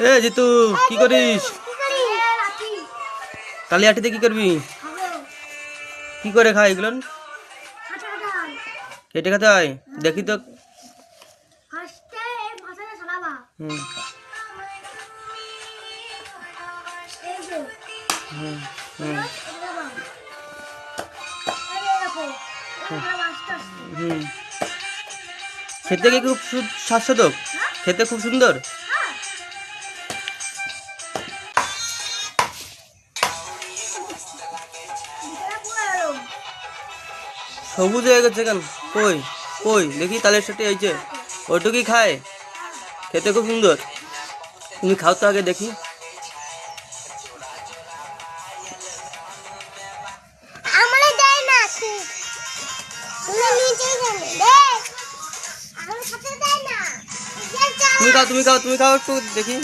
এ জিতু কি করিস? কালি আটিতে কি করবি? কি করে খায় এগুলো? কেটে খেতে হয়? দেখি তো। হুম হুম হুম হুম খেতে কি খুব স্বাস্থ্যদক? খেতে খুব সুন্দর। সবুজ হয়ে গেছে কেন? কই কই দেখি তালের সাথে এই যে ওইটুকুই খায়, খেতে খুব সুন্দর। তুমি খাও তো আগে দেখি। তুমি খাও একটু দেখি।